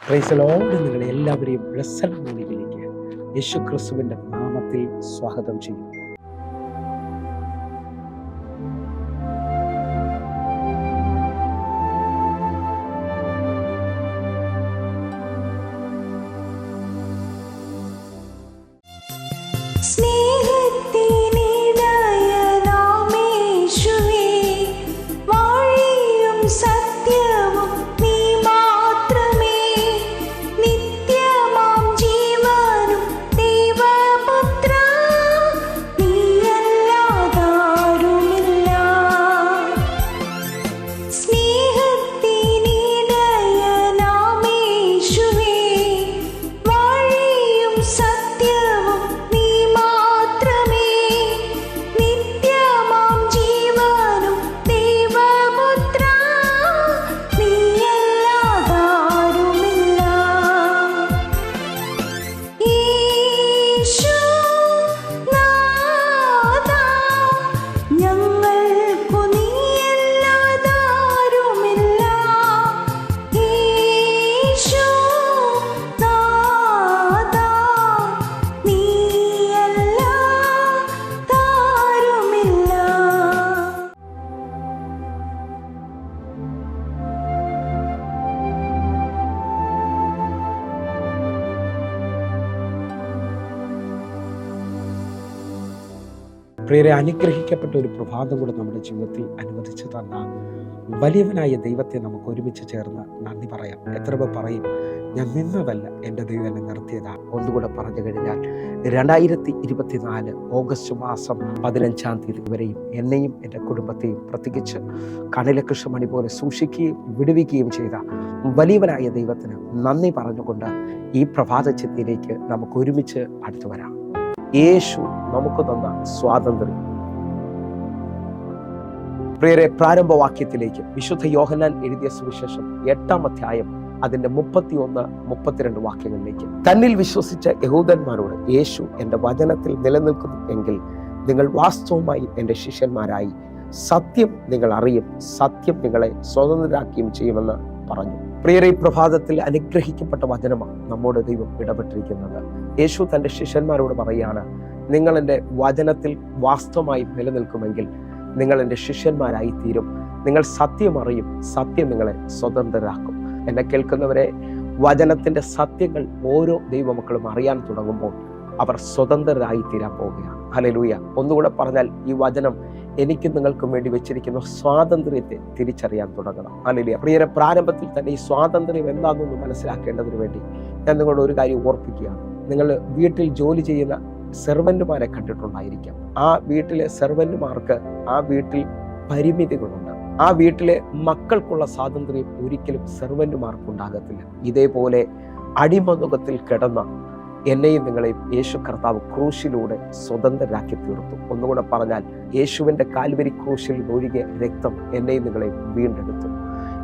Praise the Lord. നിങ്ങളെ എല്ലാവരെയും blessed മോർണിംഗിലേക്ക് യേശു ക്രിസ്തുവിൻ്റെ നാമത്തിൽ സ്വാഗതം ചെയ്യുന്നു. പ്രിയരെ, അനുഗ്രഹിക്കപ്പെട്ട ഒരു പ്രഭാതം കൂടെ നമ്മുടെ ജീവിതത്തിൽ അനുവദിച്ചു തന്ന വലിയവനായ ദൈവത്തെ നമുക്ക് ഒരുമിച്ച് ചേർന്ന് നന്ദി പറയാം. എത്ര പേർ പറയും, ഞാൻ നിന്നതല്ല, എൻ്റെ ദൈവം എന്നെ നിർത്തിയതാണ്. ഒന്നുകൂടെ പറഞ്ഞു കഴിഞ്ഞാൽ 2024 ഓഗസ്റ്റ് മാസം 15-ാം തീയതി വരെയും എന്നെയും എൻ്റെ കുടുംബത്തെയും പ്രത്യേകിച്ച് കണ്ണിലെ കൃഷ്ണമണി പോലെ സൂക്ഷിക്കുകയും വിടുവിക്കുകയും ചെയ്ത വലിയവനായ ദൈവത്തിന് നന്ദി പറഞ്ഞുകൊണ്ട് ഈ പ്രഭാത ചിന്തയിലേക്ക് നമുക്ക് ഒരുമിച്ച് അടുത്തു വരാം. യേശു നമുക്ക് തന്ന സ്വാതന്ത്ര്യം. പ്രിയരെ, പ്രാരംഭവാക്യത്തിലേക്ക് വിശുദ്ധ യോഹന്നാൻ എഴുതിയ സുവിശേഷം 8-ാം അധ്യായം അതിന്റെ 31-32 വാക്യങ്ങളിലേക്ക്. തന്നിൽ വിശ്വസിച്ച യഹൂദന്മാരോട് യേശു എൻ്റെ വചനത്തിൽ നിലനിൽക്കുന്നു എങ്കിൽ നിങ്ങൾ വാസ്തവമായി എൻ്റെ ശിഷ്യന്മാരായി, സത്യം നിങ്ങൾ അറിയും, സത്യം നിങ്ങളെ സ്വതന്ത്രരാക്കുകയും ചെയ്യുമെന്ന് പറഞ്ഞു. പ്രിയരെ, പ്രഭാതത്തിൽ അനുഗ്രഹിക്കപ്പെട്ട വചനമാണ് നമ്മോട് ദൈവം ഇടപെട്ടിരിക്കുന്നത്. യേശു തൻ്റെ ശിഷ്യന്മാരോട് പറയുകയാണ്, നിങ്ങൾ എൻ്റെ വചനത്തിൽ വാസ്തവമായി നിലനിൽക്കുമെങ്കിൽ നിങ്ങൾ എൻ്റെ ശിഷ്യന്മാരായി തീരും. നിങ്ങൾ സത്യം അറിയും, സത്യം നിങ്ങളെ സ്വതന്ത്രരാക്കും. എന്നെ കേൾക്കുന്നവരെ, വചനത്തിൻ്റെ സത്യങ്ങൾ ഓരോ ദൈവമക്കളും അറിയാൻ തുടങ്ങുമ്പോൾ അവർ സ്വതന്ത്രരായി തീരാൻ പോവുകയാണ്. ഹല്ലേലൂയ. ഒന്നുകൂടെ പറഞ്ഞാൽ, ഈ വചനം എനിക്കും നിങ്ങൾക്കും വേണ്ടി വെച്ചിരിക്കുന്ന സ്വാതന്ത്ര്യത്തെ തിരിച്ചറിയാൻ തുടങ്ങണം. ഹല്ലേലൂയ. പ്രിയരെ, പ്രാരംഭത്തിൽ തന്നെ ഈ സ്വാതന്ത്ര്യം എന്താണെന്ന് മനസ്സിലാക്കേണ്ടതിന് വേണ്ടി ഞാൻ നിങ്ങളോട് ഒരു കാര്യം ഓർപ്പിക്കുകയാണ്. നിങ്ങൾ വീട്ടിൽ ജോലി ചെയ്യുന്ന സെർവന്റുമാരെ കണ്ടിട്ടുണ്ടായിരിക്കാം. ആ വീട്ടിലെ സെർവന്റുമാർക്ക് ആ വീട്ടിൽ പരിമിതികളുണ്ട്. ആ വീട്ടിലെ മക്കൾക്കുള്ള സ്വാതന്ത്ര്യം ഒരിക്കലും സെർവന്റുമാർക്കുണ്ടാകത്തില്ല. ഇതേപോലെ അടിമനുഖത്തിൽ കിടന്ന എന്നെയും നിങ്ങളെയും യേശു കർത്താവ് ക്രൂശിലൂടെ സ്വതന്ത്രരാക്കി തീർത്തു. ഒന്നുകൂടെ പറഞ്ഞാൽ, യേശുവിൻ്റെ കാൽവരി ക്രൂശിൽ ഒഴുകിയ രക്തം എന്നെയും നിങ്ങളെയും വീണ്ടെടുത്തു.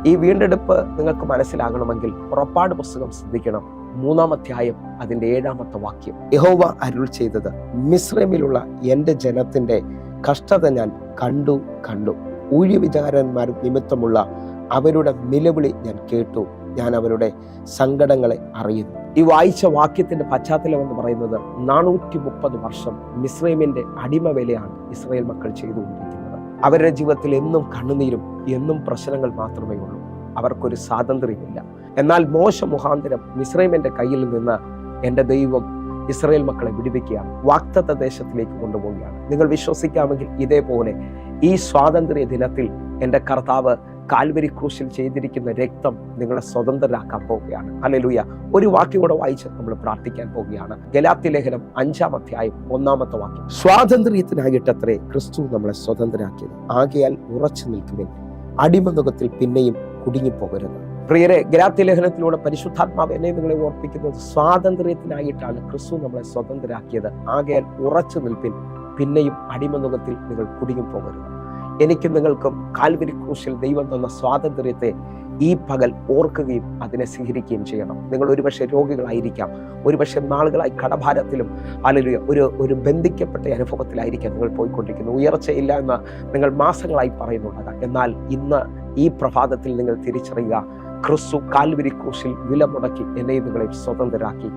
ഈ വീണ്ടെടുപ്പ് നിങ്ങൾക്ക് മനസ്സിലാകണമെങ്കിൽ പുറപ്പാട് പുസ്തകം ശ്രദ്ധിക്കണം. 3-ാം അധ്യായം അതിൻ്റെ 7-ാമത്തെ വാക്യം. യഹോവ അരുൾ ചെയ്തത്, മിസ്രൈമിലുള്ള എൻ്റെ ജനത്തിൻ്റെ കഷ്ടത ഞാൻ കണ്ടു. ഊഴിയവിചാരന്മാർ നിമിത്തമുള്ള അവരുടെ നിലവിളി ഞാൻ കേട്ടു. ഞാൻ അവരുടെ സങ്കടങ്ങളെ അറിയുന്നു. ഈ വായിച്ച വാക്യത്തിന്റെ പശ്ചാത്തലം എന്ന് പറയുന്നത് 430 വർഷം മിസ്രൈമിന്റെ അടിമവേലയാണ് ഇസ്രായേൽ മക്കൾ ചെയ്തുകൊണ്ടിരിക്കുന്നത്. അവരുടെ ജീവിതത്തിൽ എന്നും കണ്ണുനീരും എന്നും പ്രശ്നങ്ങൾ മാത്രമേ ഉള്ളൂ. അവർക്കൊരു സ്വാതന്ത്ര്യമില്ല. എന്നാൽ മോശ മുഖാന്തരം മിസ്രൈമിന്റെ കയ്യിൽ നിന്ന് എൻ്റെ ദൈവം ഇസ്രായേൽ മക്കളെ വിടുവിക്കുകയാണ്, വാഗ്ദത്ത ദേശത്തിലേക്ക് കൊണ്ടുപോവുകയാണ്. നിങ്ങൾ വിശ്വസിക്കാമെങ്കിൽ ഇതേപോലെ ഈ സ്വാതന്ത്ര്യ ദിനത്തിൽ എൻ്റെ കർത്താവ് കാൽവരി ക്രൂശിൽ ചെയ്തിരിക്കുന്ന രക്തം നിങ്ങളെ സ്വതന്ത്രരാക്കാൻ പോവുകയാണ്. ഹല്ലേലൂയ. ഒരു വാക്യം കൂടെ വായിച്ച് നമ്മൾ പ്രാർത്ഥിക്കാൻ പോവുകയാണ്. ഗലാത്യ ലേഖനം 5-ാം അധ്യായം 1-ാമത്തെ വാക്യം. സ്വാതന്ത്ര്യത്തിനായിട്ടത്രേ ക്രിസ്തു നമ്മളെ സ്വതന്ത്രരാക്കിയത്. ആകയാൽ ഉറച്ചു നിൽക്കുവിൻ, അടിമനുഖത്തിൽ പിന്നെയും കുടുങ്ങിപ്പോകരുത്. പ്രിയരെ, ഗലാത്യ ലേഖനത്തിലൂടെ പരിശുദ്ധാത്മാവ് എന്നെ നിങ്ങളെ ഓർപ്പിക്കുന്നത് സ്വാതന്ത്ര്യത്തിനായിട്ടാണ് ക്രിസ്തു നമ്മളെ സ്വതന്ത്രരാക്കിയത്. ആകയാൽ ഉറച്ചു നിൽപ്പിൻ, പിന്നെയും അടിമനുഖത്തിൽ നിങ്ങൾ കുടുങ്ങിപ്പോകരുത്. എനിക്കും നിങ്ങൾക്കും കാൽവരി ക്രൂശിൽ ദൈവം തന്ന സ്വാതന്ത്ര്യത്തെ ഈ പകൽ ഓർക്കുകയും അതിനെ സ്വീകരിക്കുകയും ചെയ്യണം. നിങ്ങൾ ഒരുപക്ഷെ രോഗികളായിരിക്കാം, ഒരുപക്ഷെ നാളുകളായി കടഭാരത്തിലും അല്ലെങ്കിൽ ഒരു ബന്ധിക്കപ്പെട്ട അനുഭവത്തിലായിരിക്കാം നിങ്ങൾ പോയിക്കൊണ്ടിരിക്കുന്നത്. ഉയർച്ചയില്ല എന്ന് നിങ്ങൾ മാസങ്ങളായി പറയുന്നുണ്ടാകാം. എന്നാൽ ഇന്ന് ഈ പ്രഭാതത്തിൽ നിങ്ങൾ തിരിച്ചറിയുക, ക്രിസ്തു കാൽവരി ക്രൂശിൽ വില മുടക്കി എന്നെ നിങ്ങളെ സ്വതന്ത്രരാക്കി.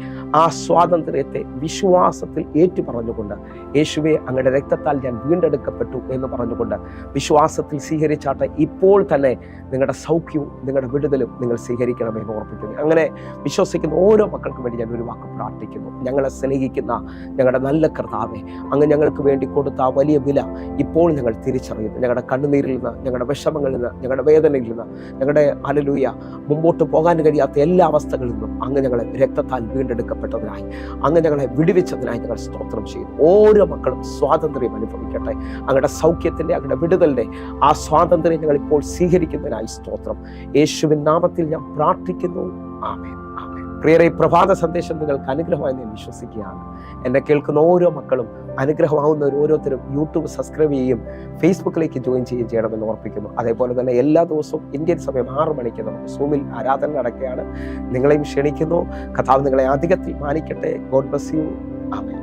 ആ സ്വാതന്ത്ര്യത്തെ വിശ്വാസത്തിൽ ഏറ്റുപറഞ്ഞുകൊണ്ട്, യേശുവെ അങ്ങയുടെ രക്തത്താൽ ഞാൻ വീണ്ടെടുക്കപ്പെട്ടു എന്ന് പറഞ്ഞുകൊണ്ട് വിശ്വാസത്തിൽ സ്വീകരിച്ചാട്ടെ ഇപ്പോൾ തന്നെ നിങ്ങളുടെ സൗഖ്യവും നിങ്ങളുടെ വിടുതലും നിങ്ങൾ സ്വീകരിക്കണമെന്ന് ഓർപ്പിക്കുന്നു. അങ്ങനെ വിശ്വസിക്കുന്ന ഓരോ മക്കൾക്കും വേണ്ടി ഞാൻ ഒരു വാക്ക് പ്രാർത്ഥിക്കുന്നു. ഞങ്ങളെ സ്നേഹിക്കുന്ന ഞങ്ങളുടെ നല്ല കർത്താവേ, അങ്ങ് ഞങ്ങൾക്ക് വേണ്ടി കൊടുത്ത ആ വലിയ വില ഇപ്പോൾ ഞങ്ങൾ തിരിച്ചറിയുന്നു. ഞങ്ങളുടെ കണ്ണുനീരിൽ നിന്ന്, ഞങ്ങളുടെ വിഷമങ്ങളിൽ നിന്ന്, ഞങ്ങളുടെ വേദനയിൽ നിന്ന്, ഞങ്ങളുടെ ഹല്ലേലൂയ മുമ്പോട്ട് പോകാൻ കഴിയാത്ത എല്ലാ അവസ്ഥകളിൽ നിന്നും അങ്ങ് ഞങ്ങളെ രക്തത്താൽ വീണ്ടെടുക്കപ്പെട്ടതിനായി, അങ്ങ് ഞങ്ങളെ വിടുവിച്ചതിനായി ഞങ്ങൾ സ്തോത്രം ചെയ്യുന്നു. ഓരോ മക്കളും സ്വാതന്ത്ര്യം അനുഭവിക്കട്ടെ. അങ്ങയുടെ സൗഖ്യത്തിൻ്റെ, അങ്ങയുടെ വിടുതലിൻ്റെ ആ സ്വാതന്ത്ര്യം ഞങ്ങൾ ഇപ്പോൾ സ്വീകരിക്കുന്നതിനായി സ്തോത്രം. യേശുവിൻ നാമത്തിൽ ഞാൻ പ്രാർത്ഥിക്കുന്നു. ആമേൻ, ആമേൻ. പ്രിയരെ, പ്രഭാത സന്ദേശം നിങ്ങൾക്ക് അനുഗ്രഹമായി ഞാൻ വിശ്വസിക്കുകയാണ്. എന്നെ കേൾക്കുന്ന ഓരോ മക്കളും അനുഗ്രഹമാകുന്നവർ ഓരോരുത്തരും യൂട്യൂബ് സബ്സ്ക്രൈബ് ചെയ്യുകയും ഫേസ്ബുക്കിലേക്ക് ജോയിൻ ചെയ്യുകയും ചെയ്യണമെന്ന് ഓർപ്പിക്കുന്നു. അതേപോലെ തന്നെ എല്ലാ ദിവസവും ഇന്ത്യൻ സമയം 6 മണിക്ക് നമുക്ക് സൂമിൽ ആരാധന നടക്കുകയാണ്. നിങ്ങളെയും ക്ഷണിക്കുന്നു. കർത്താവ് നിങ്ങളെ അധികത്തിൽ മാനിക്കട്ടെ. God bless you. ആമേൻ.